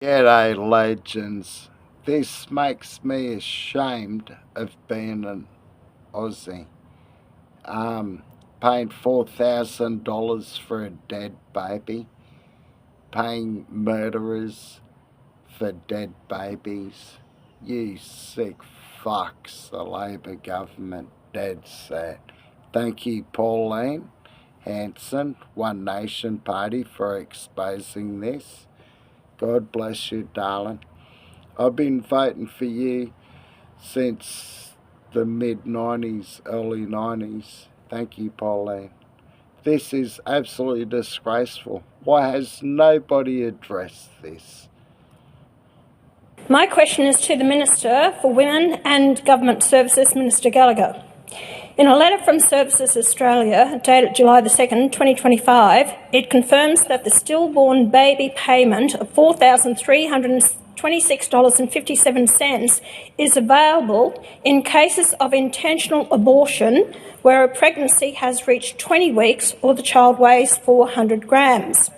G'day, legends. This makes me ashamed of being an Aussie. Paying $4,000 for a dead baby, paying murderers for dead babies. You sick fucks, the Labor government, dead set. Thank you, Pauline Hanson, One Nation Party, for exposing this. God bless you, darling. I've been voting for you since the mid-90s, early 90s. Thank you, Pauline. This is absolutely disgraceful. Why has nobody addressed this? My question is to the Minister for Women and Government Services, Minister Gallagher. In a letter from Services Australia, dated July 2nd, 2025, it confirms that the stillborn baby payment of $4,326.57 is available in cases of intentional abortion where a pregnancy has reached 20 weeks or the child weighs 400 grams.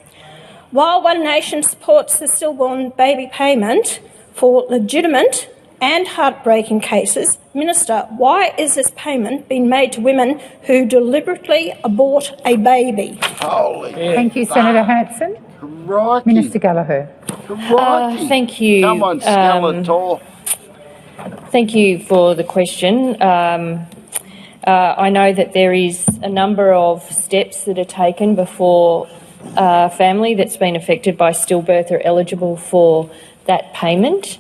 While One Nation supports the stillborn baby payment for legitimate and heartbreaking cases, Minister, why is this payment being made to women who deliberately abort a baby? Holy Thank you, Senator Hanson. Crikey. Minister Gallagher. Crikey. Thank you. Come on, Skeletor. Thank you for the question. I know that there is a number of steps that are taken before a family that's been affected by stillbirth are eligible for that payment.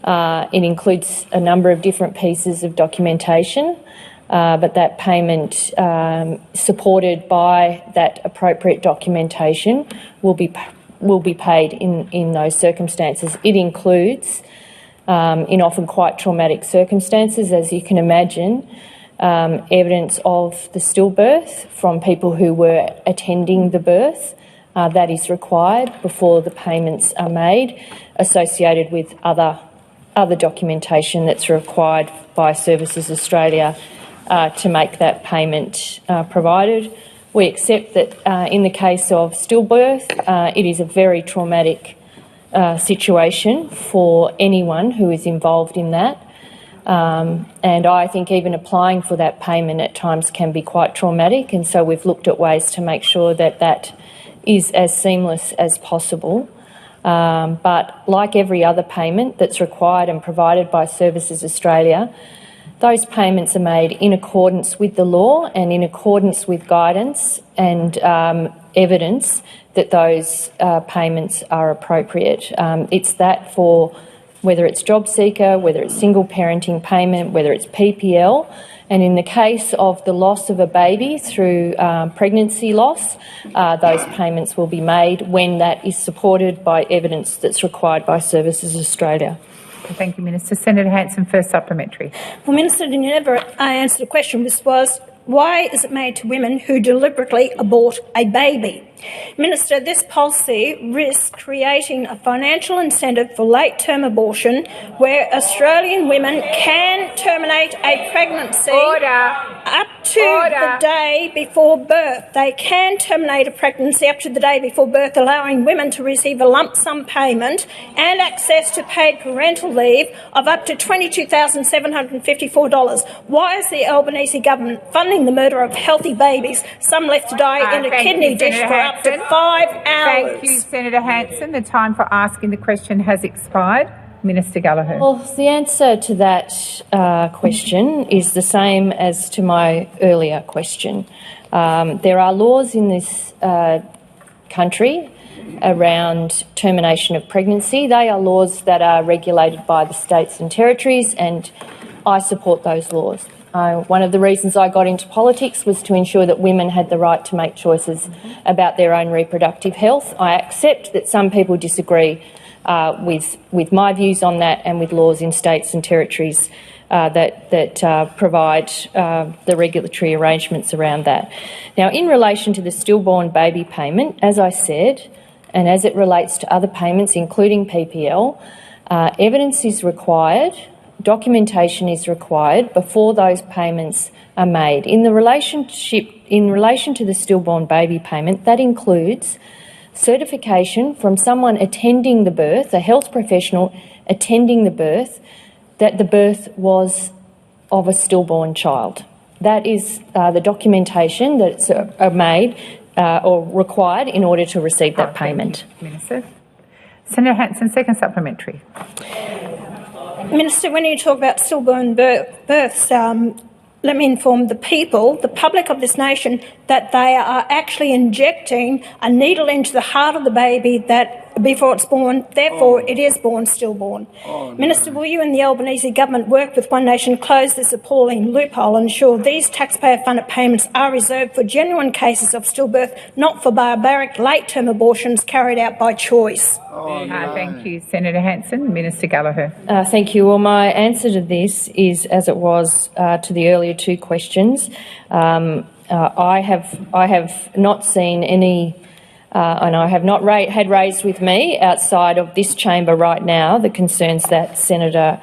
It includes a number of different pieces of documentation, but that payment, supported by that appropriate documentation, will be paid in those circumstances. It includes, in often quite traumatic circumstances, as you can imagine, evidence of the stillbirth from people who were attending the birth. That is required before the payments are made, associated with other documentation that's required by Services Australia to make that payment provided. We accept that in the case of stillbirth, it is a very traumatic situation for anyone who is involved in that. And I think even applying for that payment at times can be quite traumatic, and so we've looked at ways to make sure that that is as seamless as possible. But like every other payment that's required and provided by Services Australia, those payments are made in accordance with the law and in accordance with guidance and evidence that those payments are appropriate. It's that for whether it's job seeker, whether it's single parenting payment, whether it's PPL. And in the case of the loss of a baby through pregnancy loss, those payments will be made when that is supported by evidence that's required by Services Australia. Thank you, Minister. Senator Hanson, first supplementary. Well, Minister, you never answered the question, which was, why is it made to women who deliberately abort a baby? Minister, this policy risks creating a financial incentive for late-term abortion where Australian women can terminate a pregnancy up to the day before birth. They can terminate a pregnancy up to the day before birth, allowing women to receive a lump sum payment and access to paid parental leave of up to $22,754. Why is the Albanese government funding the murder of healthy babies, some left to die in a kidney dish for up to 5 hours? Thank you, Senator Hanson. The time for asking the question has expired. Minister Gallagher. Well, the answer to that question is the same as to my earlier question. There are laws in this country around termination of pregnancy. They are laws that are regulated by the states and territories, and I support those laws. One of the reasons I got into politics was to ensure that women had the right to make choices about their own reproductive health. I accept that some people disagree with my views on that and with laws in states and territories that provide the regulatory arrangements around that. Now, in relation to the stillborn baby payment, as I said, and as it relates to other payments, including PPL, evidence is required. Documentation is required before those payments are made. In relation to the stillborn baby payment, that includes certification from someone attending the birth, a health professional attending the birth, that the birth was of a stillborn child. That is the documentation that's made or required in order to receive that payment. Minister. Senator Hanson, second supplementary. Minister, when you talk about stillborn births, let me inform the people, the public of this nation, that they are actually injecting a needle into the heart of the baby that before it's born, therefore it is born stillborn. Minister, will you and the Albanese government work with One Nation to close this appalling loophole and ensure these taxpayer-funded payments are reserved for genuine cases of stillbirth, not for barbaric late-term abortions carried out by choice? Thank you, Senator Hanson. Minister Gallagher. Thank you. Well, my answer to this is as it was to the earlier two questions. I have not seen any, and I have not had raised with me outside of this chamber right now the concerns that Senator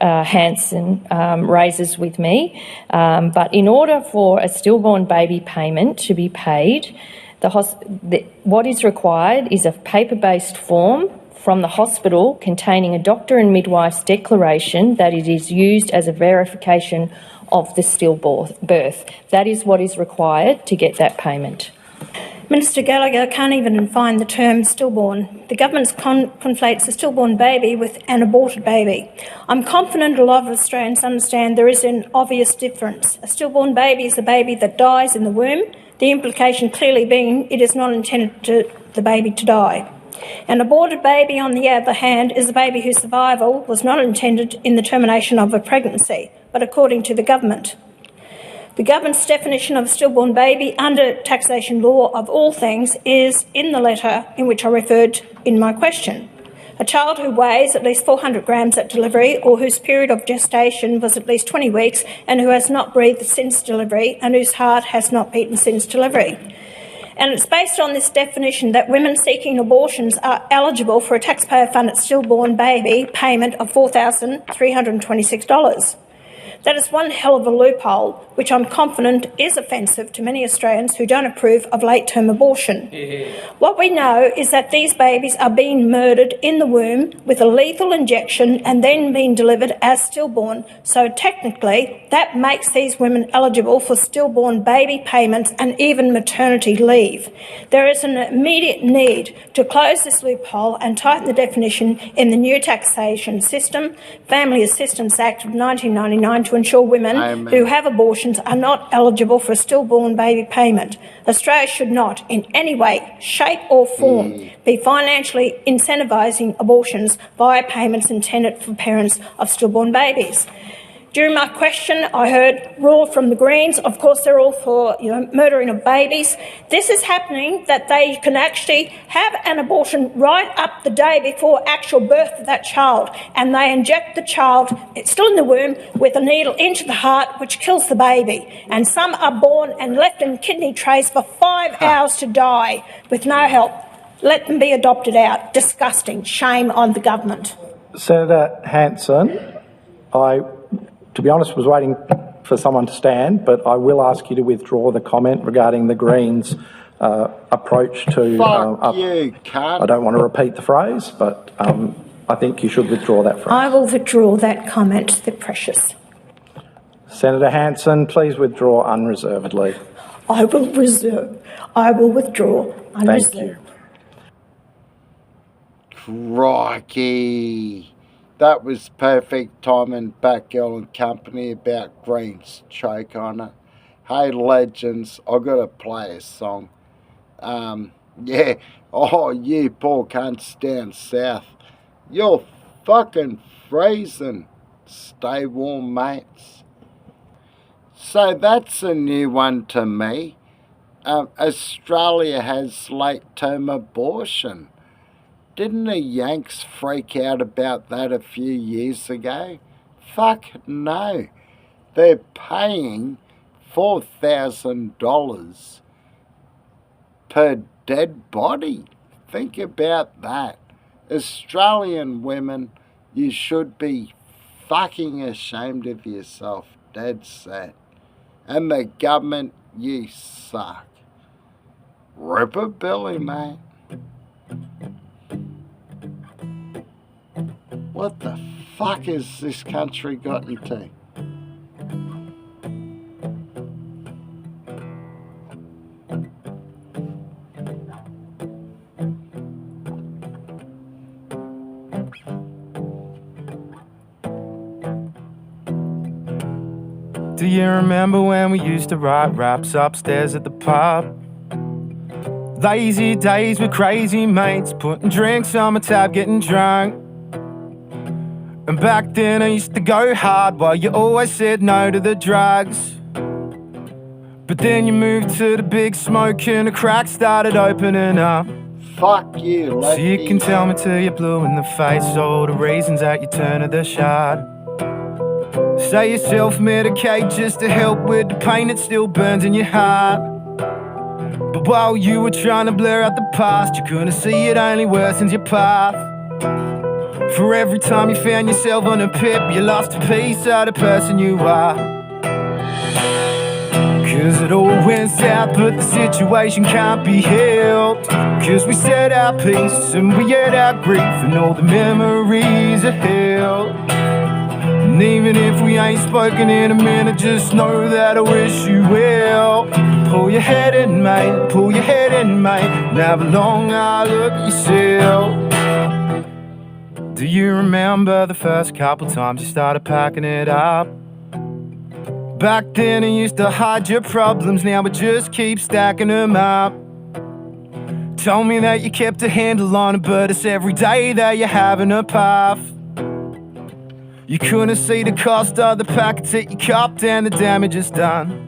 Hanson raises with me. But in order for a stillborn baby payment to be paid, what is required is a paper-based form from the hospital containing a doctor and midwife's declaration that it is used as a verification of the stillbirth. That is what is required to get that payment. Minister Gallagher can't even define the term stillborn. The government conflates a stillborn baby with an aborted baby. I'm confident a lot of Australians understand there is an obvious difference. A stillborn baby is a baby that dies in the womb, the implication clearly being it is not intended to the baby to die. An aborted baby, on the other hand, is a baby whose survival was not intended in the termination of a pregnancy, but according to the government. The government's definition of a stillborn baby under taxation law of all things is in the letter in which I referred in my question. A child who weighs at least 400 grams at delivery or whose period of gestation was at least 20 weeks and who has not breathed since delivery and whose heart has not beaten since delivery. And it's based on this definition that women seeking abortions are eligible for a taxpayer-funded stillborn baby payment of $4,326. That is one hell of a loophole, which I'm confident is offensive to many Australians who don't approve of late-term abortion. What we know is that these babies are being murdered in the womb with a lethal injection and then being delivered as stillborn. So technically, that makes these women eligible for stillborn baby payments and even maternity leave. There is an immediate need to close this loophole and tighten the definition in the new taxation system, Family Assistance Act of 1999, to ensure women who have abortions are not eligible for a stillborn baby payment. Australia should not, in any way, shape or form, be financially incentivising abortions via payments intended for parents of stillborn babies. During my question, I heard roar from the Greens. Of course, they're all for murdering of babies. This is happening that they can actually have an abortion right up the day before actual birth of that child, and they inject the child, it's still in the womb, with a needle into the heart, which kills the baby. And some are born and left in kidney trays for 5 hours to die with no help. Let them be adopted out. Disgusting. Shame on the government. Senator Hanson, to be honest, was waiting for someone to stand, but I will ask you to withdraw the comment regarding the Greens' approach to... Fuck you, cunt. I don't want to repeat the phrase, but I think you should withdraw that phrase. I will withdraw that comment. They're precious. Senator Hanson, please withdraw unreservedly. I will withdraw unreserved. Thank you. Crikey. That was perfect timing, Batgirl and Company about Greens. Choke on it. Hey, legends, I got to play a song. Yeah. Oh, you poor cunts down south. You're fucking freezing. Stay warm, mates. So that's a new one to me. Australia has late-term abortion. Didn't the Yanks freak out about that a few years ago? Fuck no. They're paying $4,000 per dead body. Think about that. Australian women, you should be fucking ashamed of yourself. Dead set. And the government, you suck. Rip a Billy, mate. What the fuck has this country gotten to? Do you remember when we used to write raps upstairs at the pub? Lazy days with crazy mates, putting drinks on my tab, getting drunk. And back then I used to go hard while you always said no to the drugs. But then you moved to the big smoke and the cracks started opening up. Fuck you, lefty. So you can tell me till you're blue in the face all the reasons that you turn to the shard. Say you self-medicate just to help with the pain that still burns in your heart. But while you were trying to blur out the past, you couldn't see it only worsens your path. For every time you found yourself on a pip, you lost a piece of the person you are. Cause it all went south, but the situation can't be helped. Cause we said our piece and we had our grief, and all the memories are held. And even if we ain't spoken in a minute, just know that I wish you well. Pull your head in, mate, pull your head in, mate, and have a long eye look at yourself. Do you remember the first couple times you started packing it up? Back then you used to hide your problems, now we just keep stacking them up. Told me that you kept a handle on it, but it's every day that you're having a puff. You couldn't see the cost of the packets that you copped and the damage is done.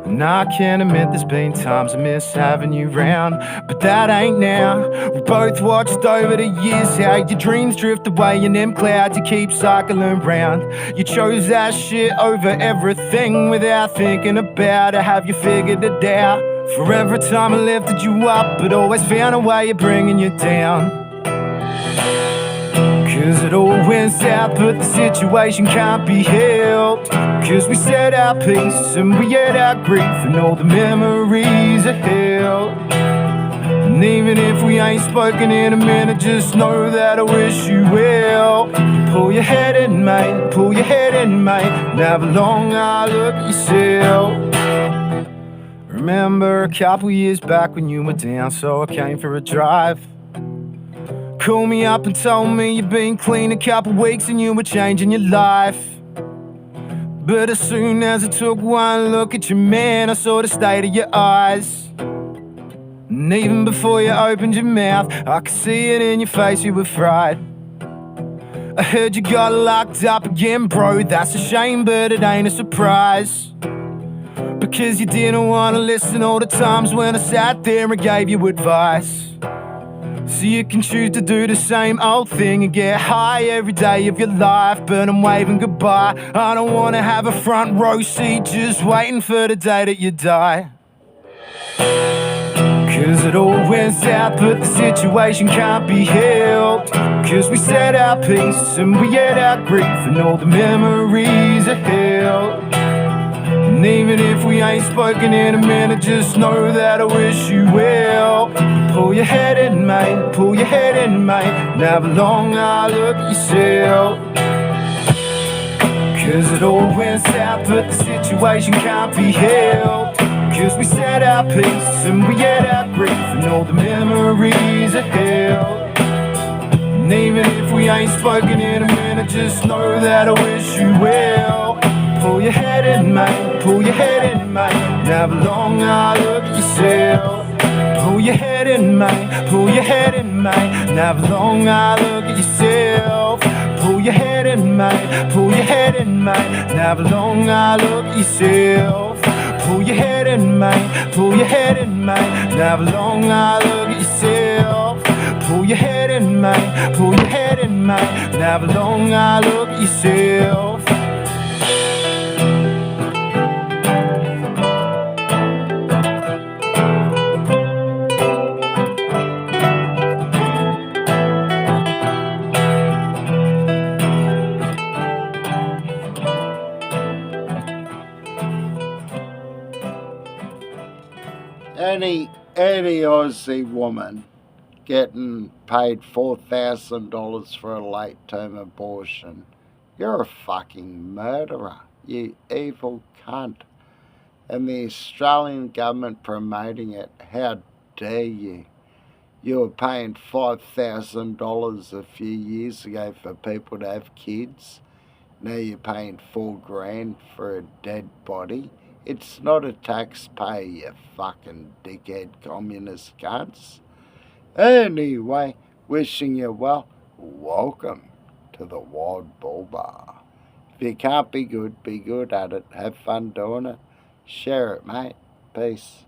And I can't admit there's been times I miss having you round, but that ain't now. We both watched over the years how your dreams drift away in them clouds you keep cycling round. You chose that shit over everything without thinking about it. Have you figured it out? For every time I lifted you up, but always found a way of bringing you down. Cause it all went south, but the situation can't be helped. Cause we said our piece and we had our grief, and all the memories are held. And even if we ain't spoken in a minute, just know that I wish you well. Pull your head in, mate, pull your head in, mate, and have a long eye look at yourself. Remember a couple years back when you were down, so I came for a drive. Called me up and told me you'd been clean a couple weeks and you were changing your life. But as soon as I took one look at you, man, I saw the state of your eyes. And even before you opened your mouth, I could see it in your face, you were fried. I heard you got locked up again, bro, that's a shame, but it ain't a surprise. Because you didn't want to listen all the times when I sat there and gave you advice. So you can choose to do the same old thing and get high every day of your life, but I'm waving goodbye. I don't want to have a front row seat just waiting for the day that you die. Cause it all went south, but the situation can't be helped. Cause we said our piece and we had our grief, and all the memories are held. And even if we ain't spoken in a minute, just know that I wish you well. Pull your head in, mate, pull your head in, mate, and have a long eye look at yourself. Cause it all went south, but the situation can't be helped. Cause we said our piece and we had our grief, and all the memories are held. And even if we ain't spoken in a minute, just know that I wish you well. Pull your head in, mate, pull your head in, mate, and have a long eye look at yourself. Pull your head in, mate, pull your head in, mate, and have a long eye look at yourself. Pull your head in, mate, pull your head in, mate, and have a long eye look at yourself. Pull your head in, mate, pull your head in, mate, and have a long eye look at yourself. Pull your head in, mate, pull your head in, mate, and have a long eye look at yourself. Any Aussie woman getting paid $4,000 for a late-term abortion. You're a fucking murderer, you evil cunt. And the Australian government promoting it, how dare you? You were paying $5,000 a few years ago for people to have kids. Now you're paying $4,000 for a dead body. It's not a taxpayer, you fucking dickhead communist cunts. Anyway, wishing you well. Welcome to the Wild Bull Bar. If you can't be good at it. Have fun doing it. Share it, mate. Peace.